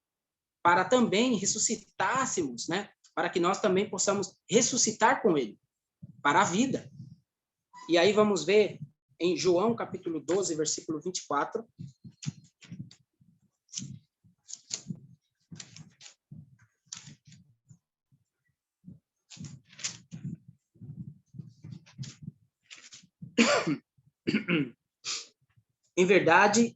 Speaker 2: para também ressuscitássemos, né, para que nós também possamos ressuscitar com ele para a vida. E aí vamos ver em João capítulo 12, versículo 24. Em verdade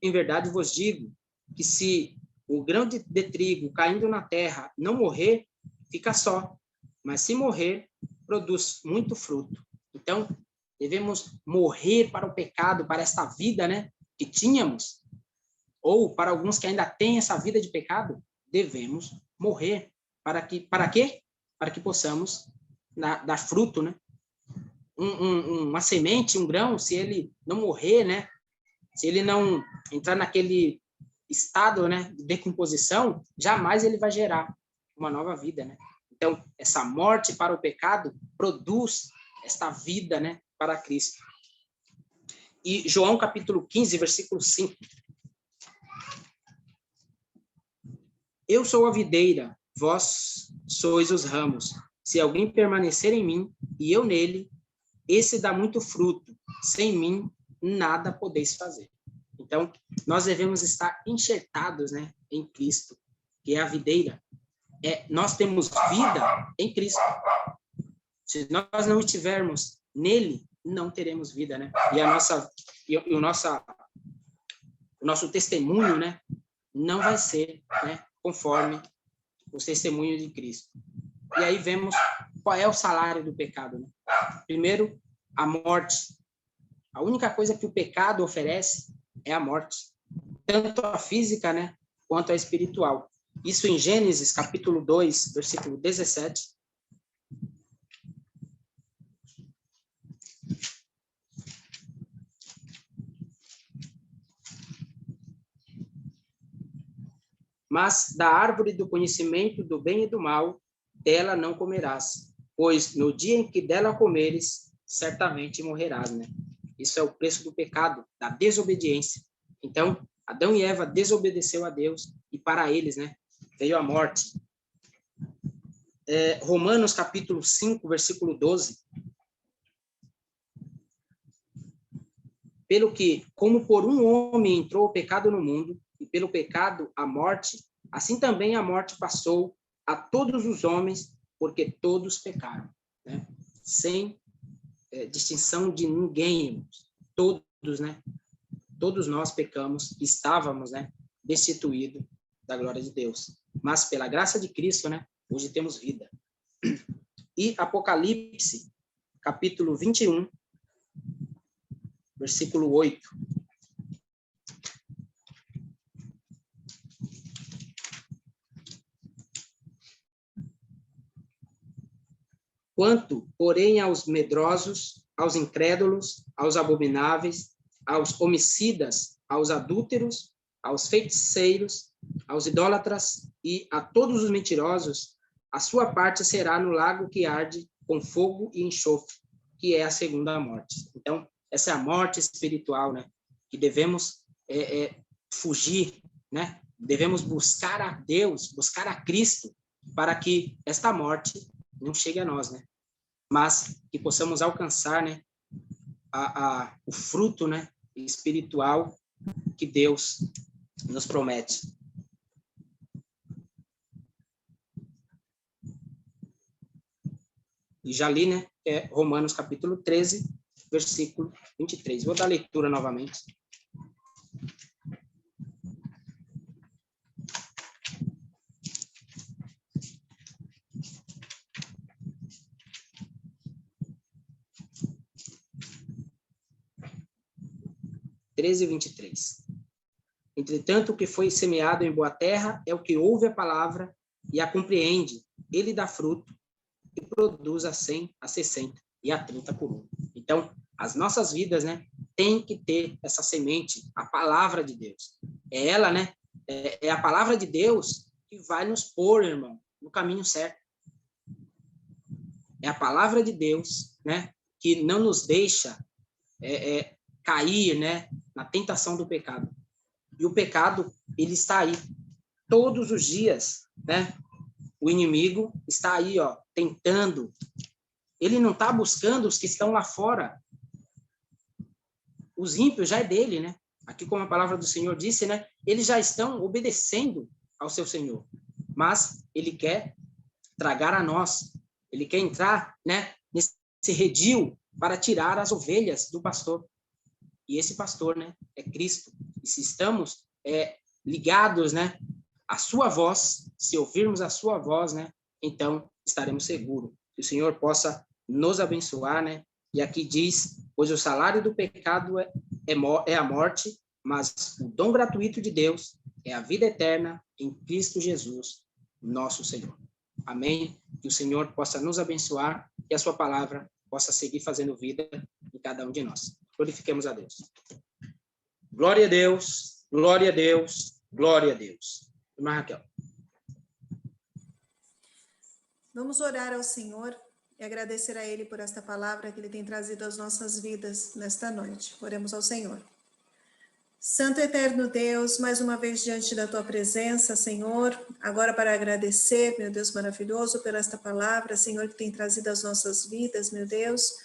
Speaker 2: vos digo que se o grão de trigo caindo na terra não morrer, fica só, mas se morrer, produz muito fruto. Então, devemos morrer para o pecado, para esta vida, né, que tínhamos, ou para alguns que ainda têm essa vida de pecado, devemos morrer. Para quê? Para que possamos dar fruto, né? Uma semente, um grão, se ele não morrer, né, se ele não entrar naquele estado, né, de decomposição, jamais ele vai gerar uma nova vida, né? Então, essa morte para o pecado produz esta vida, né, para Cristo. E João capítulo 15, versículo 5. Eu sou a videira, vós sois os ramos. Se alguém permanecer em mim e eu nele, esse dá muito fruto. Sem mim, nada podeis fazer. Então, nós devemos estar enxertados, né, em Cristo, que é a videira. Nós temos vida em Cristo. Se nós não estivermos nele, não teremos vida, né? O nosso testemunho, né, não vai ser, né, conforme o testemunho de Cristo. E aí vemos qual é o salário do pecado, né? Primeiro, a morte. A única coisa que o pecado oferece é a morte, tanto a física, né, quanto a espiritual. Isso em Gênesis, capítulo 2, versículo 17. Mas da árvore do conhecimento do bem e do mal, dela não comerás, pois no dia em que dela comeres, certamente morrerás, né? Isso é o preço do pecado, da desobediência. Então, Adão e Eva desobedeceu a Deus e para eles, né, veio a morte. Romanos capítulo 5, versículo 12. Pelo que, como por um homem entrou o pecado no mundo, e pelo pecado a morte, assim também a morte passou a todos os homens, porque todos pecaram, né? Sem distinção de ninguém, todos, né? Todos nós pecamos, estávamos, né, destituídos da glória de Deus. Mas pela graça de Cristo, né, hoje temos vida. E Apocalipse, capítulo 21, versículo 8. Quanto, porém, aos medrosos, aos incrédulos, aos abomináveis, aos homicidas, aos adúlteros, aos feiticeiros, aos idólatras e a todos os mentirosos, a sua parte será no lago que arde com fogo e enxofre, que é a segunda morte. Então, essa é a morte espiritual, né? Que devemos fugir, né? Devemos buscar a Deus, buscar a Cristo, para que esta morte não chegue a nós, né? Mas que possamos alcançar, né, o fruto, né, espiritual que Deus nos promete. E já li, né, Romanos capítulo 13, versículo 23. Vou dar leitura novamente. Entretanto, o que foi semeado em boa terra é o que ouve a palavra e a compreende. Ele dá fruto e produz a 100, a 60 e a 30 por um. Então, as nossas vidas, né, tem que ter essa semente, a palavra de Deus. É ela, né, é a palavra de Deus que vai nos pôr, irmão, no caminho certo. É a palavra de Deus, né, que não nos deixa cair, né, na tentação do pecado. E o pecado, ele está aí todos os dias, né? O inimigo está aí, ó, tentando. Ele não está buscando os que estão lá fora. Os ímpios já é dele, né? Aqui, como a palavra do Senhor disse, né? Eles já estão obedecendo ao seu Senhor. Mas ele quer tragar a nós. Ele quer entrar, né, nesse redil para tirar as ovelhas do pastor. E esse pastor, né, é Cristo. E se estamos ligados, né, à sua voz, se ouvirmos a sua voz, né, então estaremos seguros. Que o Senhor possa nos abençoar, né? E aqui diz, pois o salário do pecado é a morte, mas o dom gratuito de Deus é a vida eterna em Cristo Jesus, nosso Senhor. Amém? Que o Senhor possa nos abençoar e a sua palavra possa seguir fazendo vida em cada um de nós. Glorifiquemos a Deus. Glória a Deus, glória a Deus, glória a Deus. Irmã Raquel.
Speaker 1: Vamos orar ao Senhor e agradecer a Ele por esta palavra que Ele tem trazido às nossas vidas nesta noite. Oremos ao Senhor. Santo eterno Deus, mais uma vez diante da Tua presença, Senhor, agora para agradecer, meu Deus maravilhoso, por esta palavra, Senhor, que tem trazido às nossas vidas, meu Deus.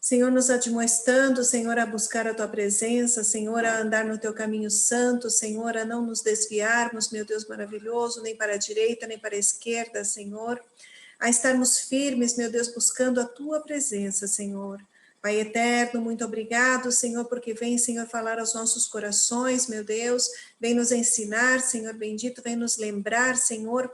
Speaker 1: Senhor, nos admoestando, Senhor, a buscar a Tua presença, Senhor, a andar no Teu caminho santo, Senhor, a não nos desviarmos, meu Deus maravilhoso, nem para a direita, nem para a esquerda, Senhor, a estarmos firmes, meu Deus, buscando a Tua presença, Senhor. Pai eterno, muito obrigado, Senhor, porque vem, Senhor, falar aos nossos corações, meu Deus, vem nos ensinar, Senhor bendito, vem nos lembrar, Senhor,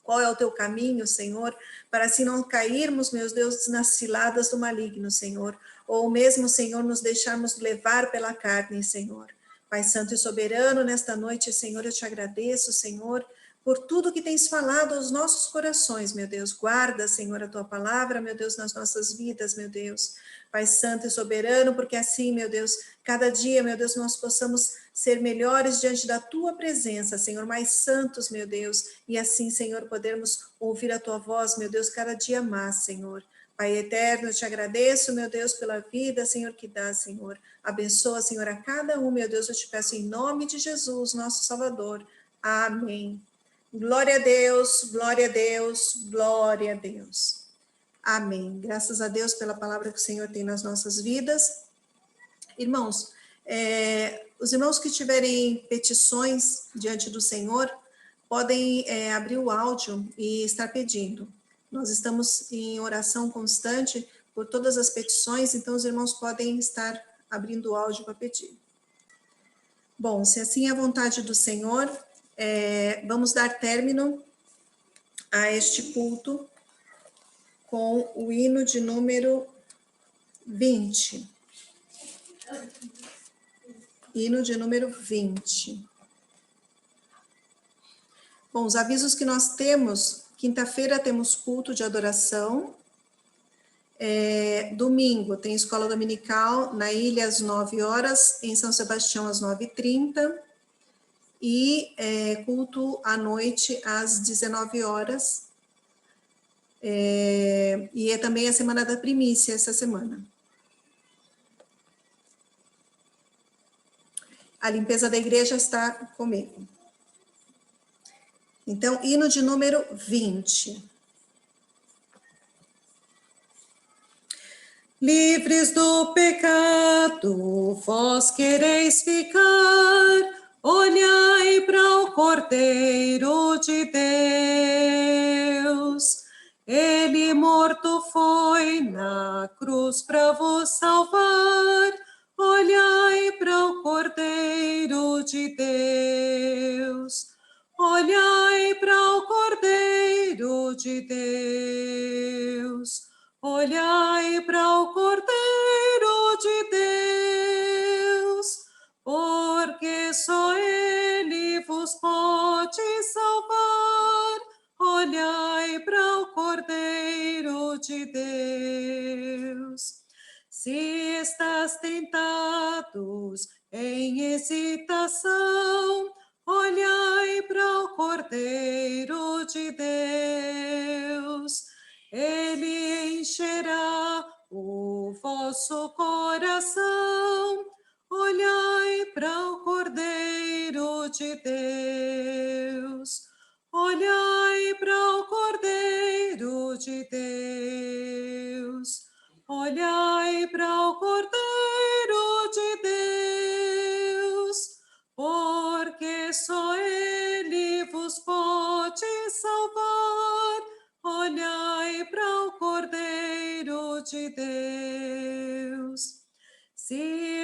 Speaker 1: qual é o teu caminho, Senhor, para assim não cairmos, meus Deus, nas ciladas do maligno, Senhor, ou mesmo, Senhor, nos deixarmos levar pela carne, Senhor. Pai santo e soberano, nesta noite, Senhor, eu te agradeço, Senhor, por tudo que tens falado aos nossos corações, meu Deus. Guarda, Senhor, a tua palavra, meu Deus, nas nossas vidas, meu Deus. Pai santo e soberano, porque assim, meu Deus, cada dia, meu Deus, nós possamos ser melhores diante da tua presença, Senhor, mais santos, meu Deus, e assim, Senhor, podermos ouvir a tua voz, meu Deus, cada dia mais, Senhor. Pai eterno, eu te agradeço, meu Deus, pela vida, Senhor, que dá, Senhor. Abençoa, Senhor, a cada um, meu Deus, eu te peço em nome de Jesus, nosso Salvador. Amém. Glória a Deus, glória a Deus, glória a Deus. Amém. Graças a Deus pela palavra que o Senhor tem nas nossas vidas. Irmãos, os irmãos que tiverem petições diante do Senhor, podem abrir o áudio e estar pedindo. Nós estamos em oração constante por todas as petições, então os irmãos podem estar abrindo o áudio para pedir. Bom, se assim é a vontade do Senhor, vamos dar término a este culto com o hino de número 20. Hino de número 20. Bom, os avisos que nós temos: quinta-feira temos culto de adoração, domingo tem escola dominical na ilha às 9 horas, em São Sebastião às 9h30, e culto à noite às 19 horas, e é também a Semana da Primícia essa semana. A limpeza da igreja está comigo. Então, hino de número 20. Livres do pecado, vós quereis ficar, olhai para o Cordeiro de Deus. Ele morto foi na cruz para vos salvar, olhai para o Cordeiro de Deus. Olhai para o Cordeiro de Deus. Olhai para o Cordeiro de Deus, porque só Ele vos pode salvar. Olhai para o Cordeiro de Deus. Se estás tentados em hesitação, olhai para o Cordeiro de Deus. Ele encherá o vosso coração. Olhai para o Cordeiro de Deus. Olhai para o Cordeiro de Deus. Olhai para o Cordeiro de Deus, porque só Ele vos pode salvar. Olhai para o Cordeiro de Deus. Se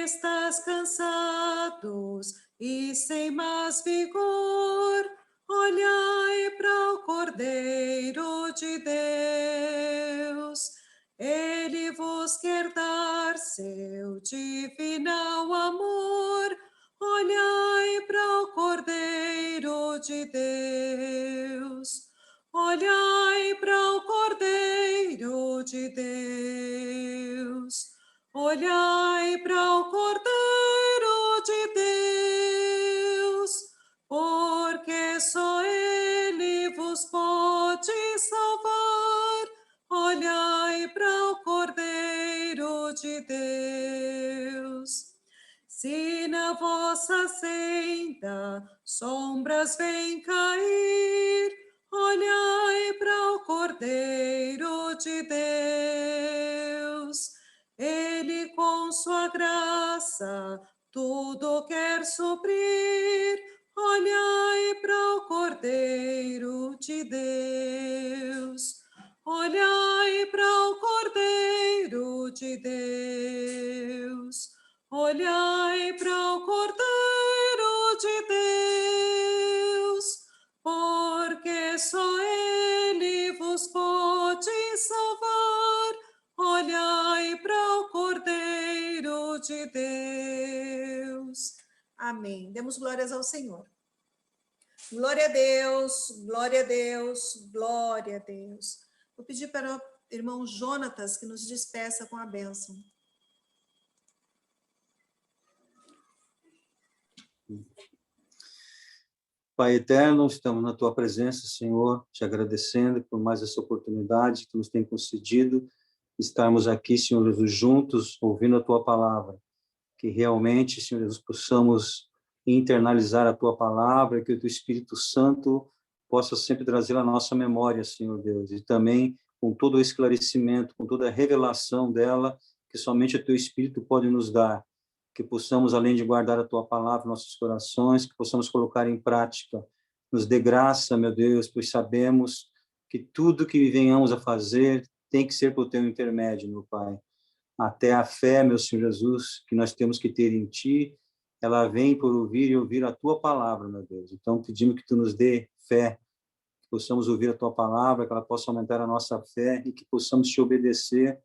Speaker 1: estás cansados e sem mais vigor, olhai para o Cordeiro de Deus. Ele vos quer dar seu divino amor. Olhai para o Cordeiro de Deus. Olhai para o Cordeiro de Deus. Olhai para o Cordeiro de Deus, porque só Ele vos pode salvar. Olhai para o Cordeiro de Deus. Se na vossa senda sombras vêm cair, olhai para o Cordeiro de Deus. Ele com sua graça tudo quer suprir. Olhai para o Cordeiro de Deus. Olhai para o Cordeiro de Deus. Olhai para o Cordeiro de Deus, porque só Ele vos pode salvar. Olhai para o Cordeiro de Deus. Amém. Demos glórias ao Senhor. Glória a Deus, glória a Deus, glória a Deus. Vou pedir para o irmão Jonatas que nos despeça com a bênção.
Speaker 3: Pai eterno, estamos na tua presença, Senhor, te agradecendo por mais essa oportunidade que nos tem concedido, estarmos aqui, Senhor Jesus, juntos, ouvindo a tua palavra, que realmente, Senhor Jesus, possamos internalizar a tua palavra, que o teu Espírito Santo possa sempre trazer à nossa memória, Senhor Deus, e também com todo o esclarecimento, com toda a revelação dela, que somente o teu Espírito pode nos dar, que possamos, além de guardar a tua palavra em nossos corações, que possamos colocar em prática. Nos dê graça, meu Deus, pois sabemos que tudo que venhamos a fazer tem que ser por teu intermédio, meu Pai. Até a fé, meu Senhor Jesus, que nós temos que ter em ti, ela vem por ouvir e ouvir a tua palavra, meu Deus. Então, pedimos que tu nos dê fé, que possamos ouvir a tua palavra, que ela possa aumentar a nossa fé e que possamos te obedecer,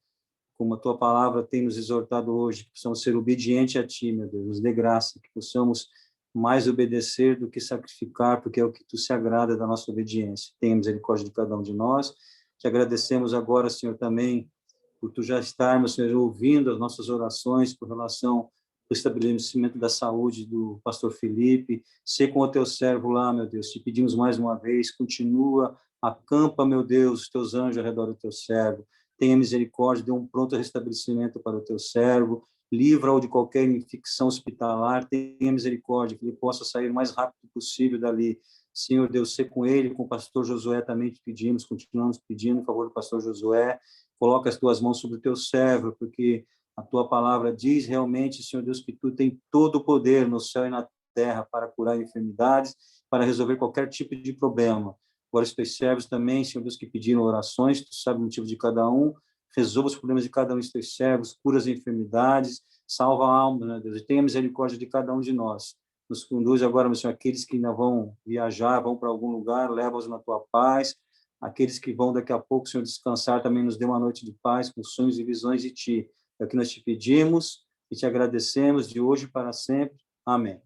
Speaker 3: como a tua palavra tem nos exortado hoje, que possamos ser obedientes a ti, meu Deus, nos dê graça, que possamos mais obedecer do que sacrificar, porque é o que tu se agrada da nossa obediência. Tenha misericórdia de cada um de nós. Te agradecemos agora, Senhor, também, por tu já estarmos, Senhor, ouvindo as nossas orações por relação ao estabelecimento da saúde do pastor Felipe. Ser com o teu servo lá, meu Deus, te pedimos mais uma vez, continua, acampa, meu Deus, os teus anjos ao redor do teu servo. Tenha misericórdia, dê um pronto restabelecimento para o teu servo, livra-o de qualquer infecção hospitalar, tenha misericórdia, que ele possa sair o mais rápido possível dali. Senhor Deus, ser com ele, com o pastor Josué também te pedimos, continuamos pedindo em favor do pastor Josué, coloca as tuas mãos sobre o teu servo, porque a tua palavra diz realmente, Senhor Deus, que tu tem todo o poder no céu e na terra para curar enfermidades, para resolver qualquer tipo de problema. Agora os teus servos também, Senhor Deus, que pediram orações, tu sabe o motivo de cada um, resolva os problemas de cada um dos teus servos, cura as enfermidades, salva a alma, né, Deus, e tenha misericórdia de cada um de nós. Nos conduz agora, meu Senhor, aqueles que ainda vão viajar, vão para algum lugar, leva-os na tua paz. Aqueles que vão daqui a pouco, Senhor, descansar, também nos dê uma noite de paz, com sonhos e visões de ti. É o que nós te pedimos e te agradecemos de hoje para sempre. Amém.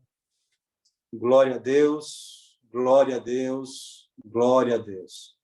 Speaker 3: Glória a Deus, glória a Deus, glória a Deus.